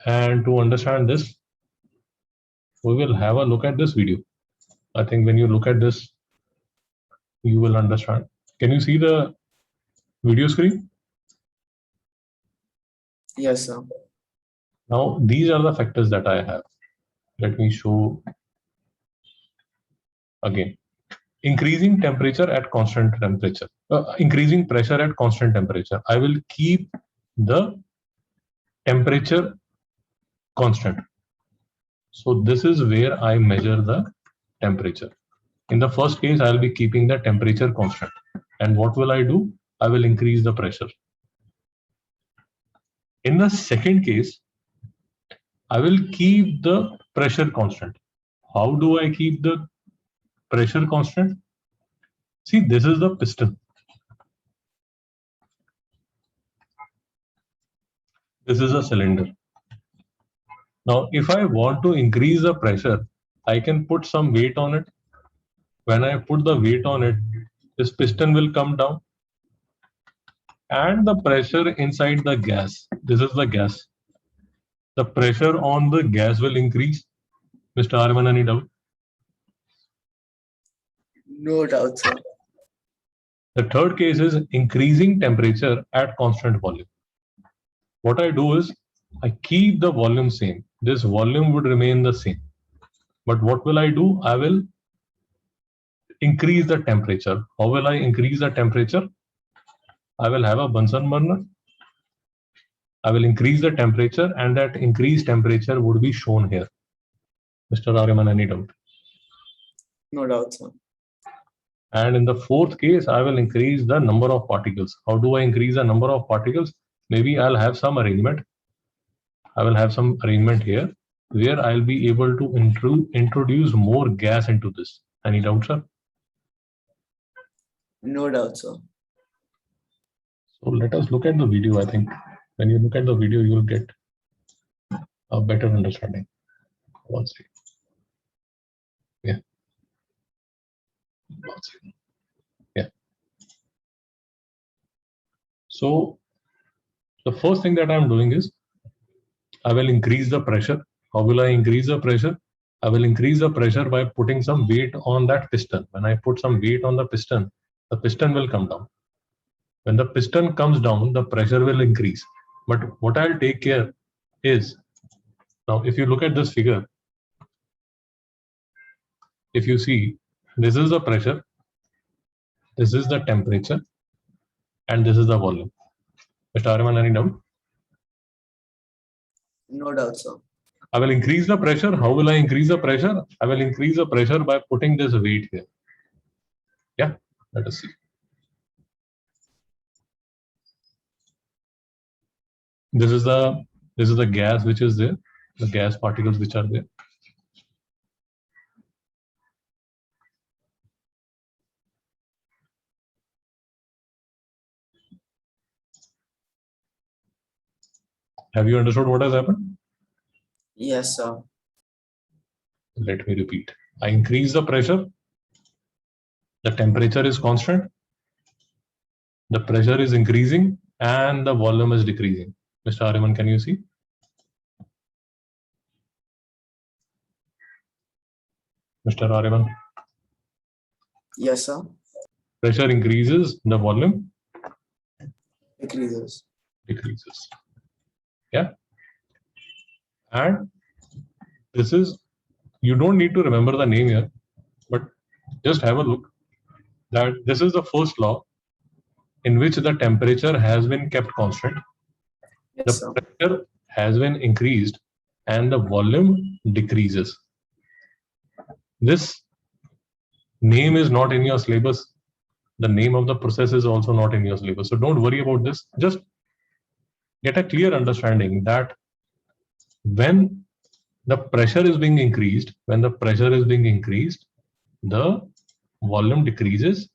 And to understand this, we will have a look at this video. I think when you look at this, you will understand. Can you see the video screen? Yes, sir. Now, these are the factors that I have. Let me show again. Increasing temperature at constant temperature, increasing pressure at constant temperature. I will keep the temperature constant. So this is where I measure the temperature. In the first case, I'll be keeping the temperature constant. And what will I do? I will increase the pressure. In the second case, I will keep the pressure constant. How do I keep the pressure constant? See, this is the piston. This is a cylinder. Now, if I want to increase the pressure, I can put some weight on it. When I put the weight on it, this piston will come down. And the pressure inside the gas, this is the gas. The pressure on the gas will increase. Mr. Arman, any doubt? No doubt, sir. The third case is increasing temperature at constant volume. What I do is I keep the volume same. This volume would remain the same. But what will I do? I will increase the temperature. How will I increase the temperature? I will have a Bunsen burner. I will increase the temperature, and that increased temperature would be shown here. Mr. Aryaman, any doubt? No doubt, sir. And in the fourth case, I will increase the number of particles. How do I increase the number of particles? Maybe I'll have some arrangement. I will have some arrangement here where I'll be able to introduce more gas into this. Any doubt, sir? No doubt, sir. So let us look at the video. I think when you look at the video, you will get a better understanding. One second. Yeah. One second. Yeah. So the first thing that I'm doing is I will increase the pressure. How will I increase the pressure? I will increase the pressure by putting some weight on that piston. When I put some weight on the piston will come down. When the piston comes down, the pressure will increase. But what I'll take care is, now if you look at this figure, if you see, this is the pressure, this is the temperature, and this is the volume. Mr. Aryaman, any doubt? No doubt, sir. I will increase the pressure. How will I increase the pressure? I will increase the pressure by putting this weight here. Yeah, let us see. This is the gas which is there, the gas particles which are there. Have you understood what has happened? Yes, sir. Let me repeat. I increase the pressure. The temperature is constant. The pressure is increasing and the volume is decreasing. Mr. Aryaman, can you see? Mr. Aryaman? Yes, sir. Pressure increases, the volume Decreases. decreases. Yeah. And this is, you don't need to remember the name here, but just have a look that this is the first law in which the temperature has been kept constant. Yes, The sir. pressure has been increased and the volume decreases. This name is not in your syllabus. The name of the process is also not in your syllabus. So don't worry about this. Just get a clear understanding that when the pressure is being increased, the volume decreases,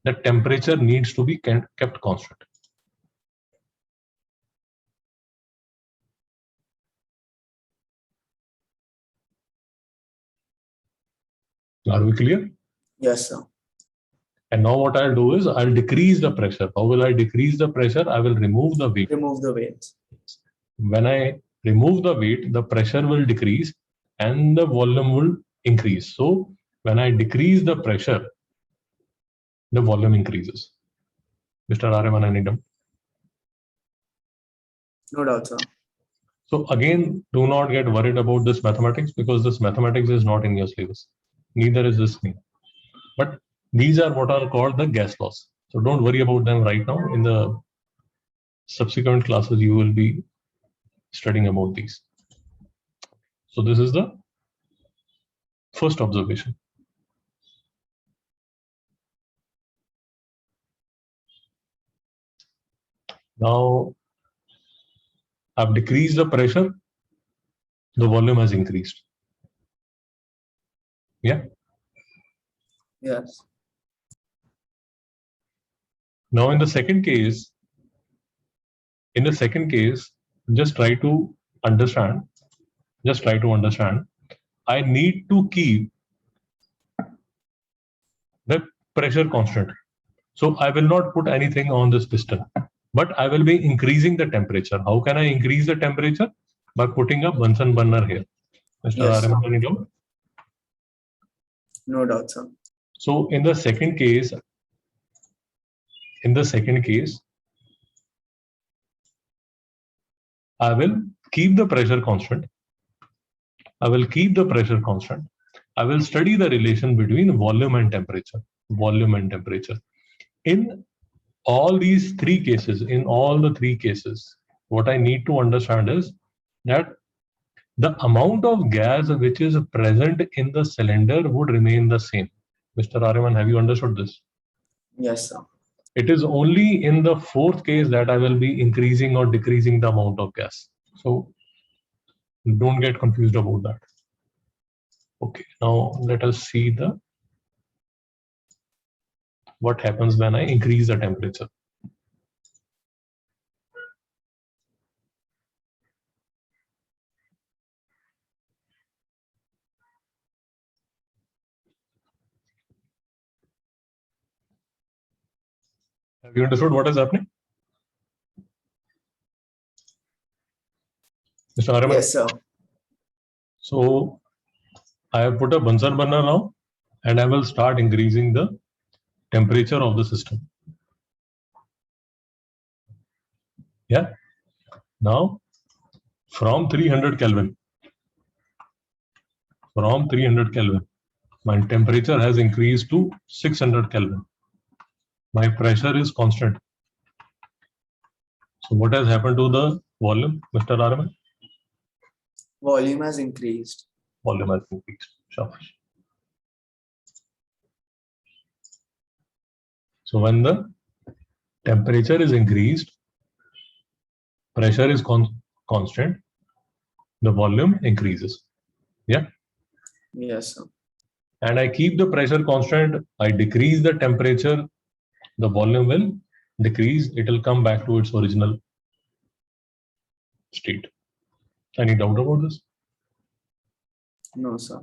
the temperature needs to be kept constant. Are we clear? Yes, sir. And now what I'll do is I'll decrease the pressure. How will I decrease the pressure? I will remove the weight. Remove the weight. When I remove the weight, the pressure will decrease and the volume will increase. So when I decrease the pressure, the volume increases. Mr. Aryaman, any doubt? No doubt, sir. So again, do not get worried about this mathematics, because this mathematics is not in your syllabus. Neither is this thing. But these are what are called the gas laws. So don't worry about them right now. In the subsequent classes, you will be studying about these. So this is the first observation. Now I've decreased the pressure, the volume has increased. Yeah. Yes. Now in the second case, just try to understand. I need to keep the pressure constant. So I will not put anything on this piston, but I will be increasing the temperature. How can I increase the temperature? By putting a Bunsen burner here. Mr. Yes, sir. Aryaman, any doubt? No doubt, sir. So in the second case, I will keep the pressure constant. I will study the relation between volume and temperature. In all these three cases, what I need to understand is that the amount of gas which is present in the cylinder would remain the same. Mr. Aryaman, have you understood this? Yes, sir. It is only in the fourth case that I will be increasing or decreasing the amount of gas. So don't get confused about that. Okay, now let us see what happens when I increase the temperature. Have you understood what is happening? Mr. Aryaman? Yes, sir. So I have put a Bunsen burner now, and I will start increasing the temperature of the system. Yeah. Now from 300 Kelvin, my temperature has increased to 600 Kelvin. My pressure is constant. So what has happened to the volume, Mr. Aryaman? Volume has increased. Shabash. So when the temperature is increased, pressure is constant, the volume increases. Yeah. Yes, sir. And I keep the pressure constant, I decrease the temperature, the volume will decrease, it will come back to its original state. Any doubt about this? No, sir.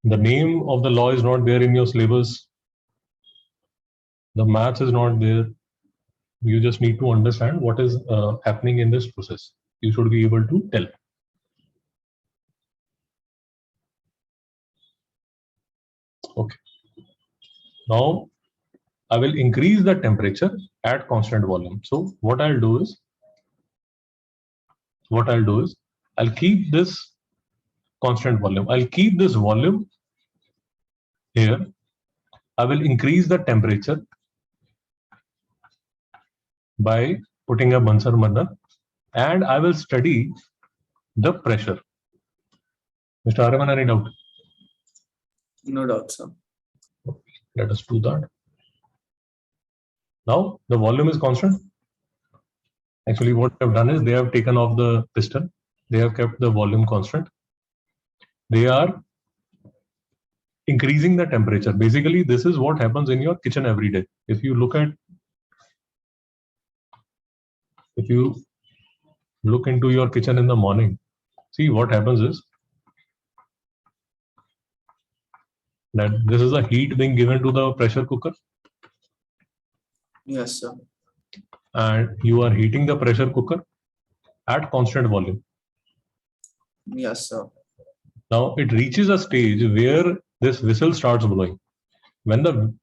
The name of the law is not there in your syllabus. The maths is not there. You just need to understand what is happening in this process. You should be able to tell. Okay. Now I will increase the temperature at constant volume. So what I'll do is I'll keep this constant volume. I'll keep this volume here. I will increase the temperature by putting a Bunsen burner, and I will study the pressure. Mr. Aryaman, any doubt? No doubt, sir. Let us do that. Now the volume is constant. Actually, what they've done is they have taken off the piston. They have kept the volume constant. They are increasing the temperature. Basically, this is what happens in your kitchen every day. If you look into your kitchen in the morning, see what happens is that this is a heat being given to the pressure cooker. Yes, sir. And you are heating the pressure cooker at constant volume. Yes, sir. Now it reaches a stage where this whistle starts blowing. When the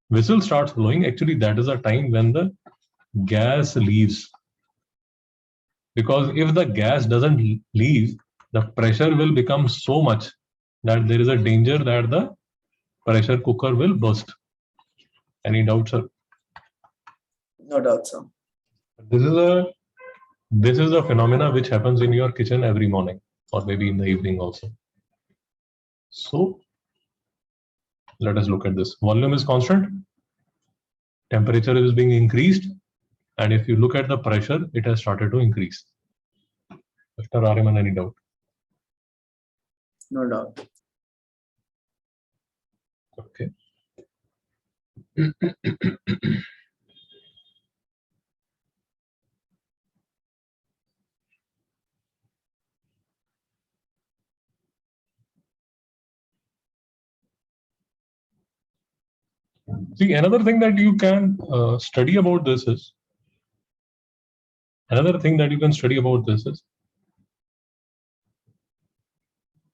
whistle starts blowing, actually that is a time when the gas leaves. Because if the gas doesn't leave, the pressure will become so much that there is a danger that the pressure cooker will burst. Any doubts, sir? No doubt, sir. This is a phenomena which happens in your kitchen every morning or maybe in the evening also. So let us look at this. Volume is constant, temperature is being increased, and if you look at the pressure, it has started to increase. Mr. Ariman, any doubt? No doubt. Okay. See, another thing that you can study about this is,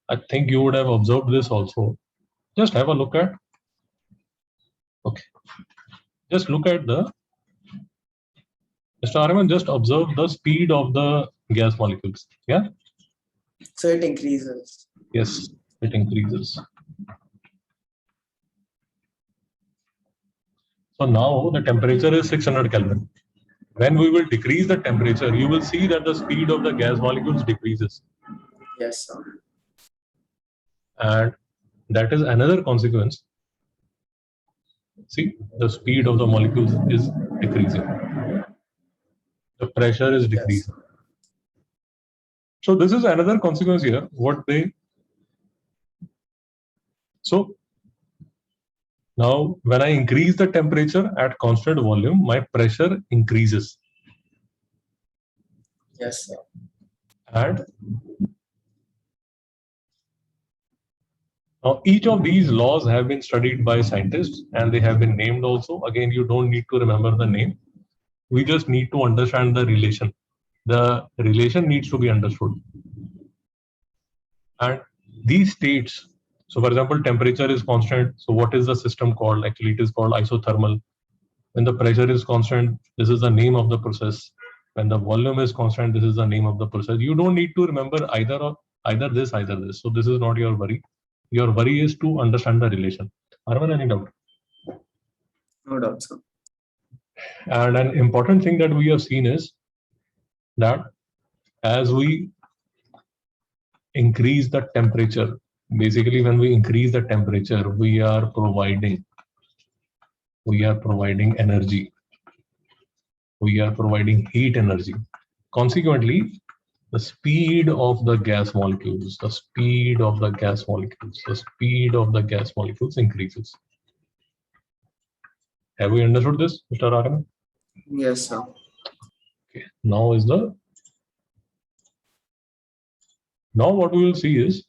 I think you would have observed this also. Just have a look at, okay. Just look at the, Mr. Ariman, just observe the speed of the gas molecules. Yeah? So it increases. Yes, it increases. So now the temperature is 600 Kelvin. When we will decrease the temperature, you will see that the speed of the gas molecules decreases. Yes, sir. And that is another consequence. See, the speed of the molecules is decreasing. The pressure is decreasing. Yes. So this is another consequence here. So now when I increase the temperature at constant volume, my pressure increases. Yes, sir. And now each of these laws have been studied by scientists and they have been named also. Again, you don't need to remember the name. We just need to understand the relation. The relation needs to be understood. And these states, so for example, temperature is constant. So what is the system called? Actually, it is called isothermal. When the pressure is constant, this is the name of the process. When the volume is constant, this is the name of the process. You don't need to remember either this, either this. So this is not your worry. Your worry is to understand the relation. Arman, any doubt? No doubt, sir. And an important thing that we have seen is that as we increase the temperature, basically when we increase the temperature, we are providing energy. We are providing heat energy. Consequently, the speed of the gas molecules increases. Have we understood this, Mr. Arman? Yes, sir. Okay. Now what we will see is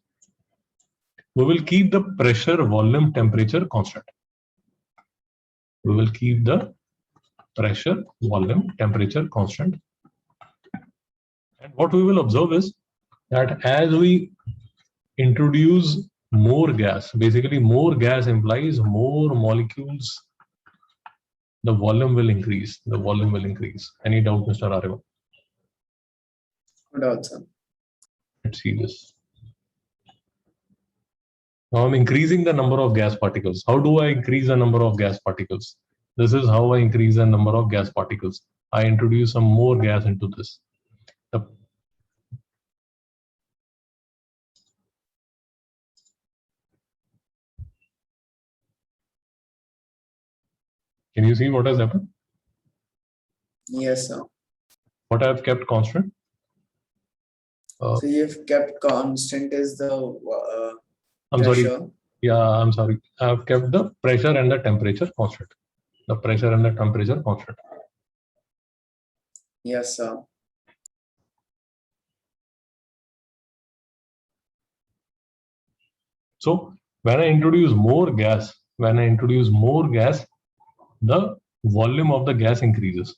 we will keep the pressure, volume, temperature constant. We will keep the pressure, volume, temperature constant. And what we will observe is that as we introduce more gas, basically more gas implies more molecules, the volume will increase. Any doubt, Mr. Ariman? No doubt, sir. Let's see this. Now I'm increasing the number of gas particles. How do I increase the number of gas particles? This is how I increase the number of gas particles. I introduce some more gas into this. Can you see what has happened? Yes, sir. What I have kept constant? So you've kept constant is the I'm pressure. sorry. Yeah, I'm sorry. I have kept the pressure and the temperature constant. The pressure and the temperature constant. Yes, sir. So when I introduce more gas, the volume of the gas increases.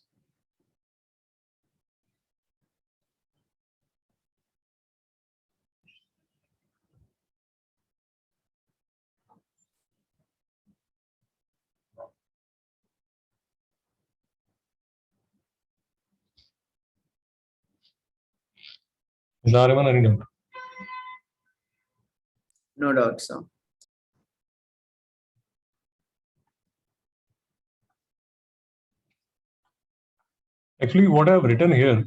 Is there anyone any doubt? No doubt, sir. Actually, what I have written here,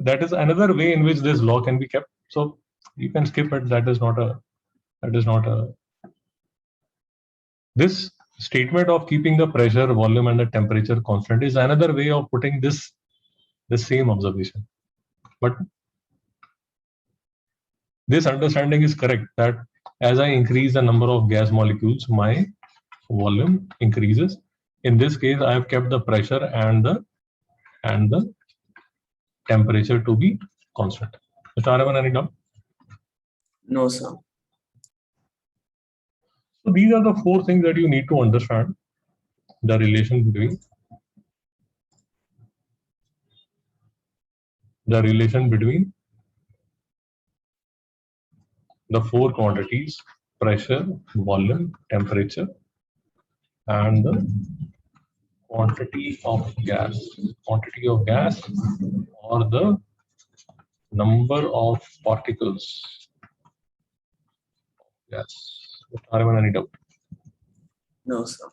that is another way in which this law can be kept. So you can skip it. That is not a. This statement of keeping the pressure, volume, and the temperature constant is another way of putting this same observation. But this understanding is correct that as I increase the number of gas molecules, my volume increases. In this case, I have kept the pressure and the temperature to be constant. Mr. Aravan, any doubt? No, sir. So these are the four things that you need to understand: the relation between the four quantities: pressure, volume, temperature, and the quantity of gas or the number of particles. Yes. Mr. Aravan, any doubt? No, sir.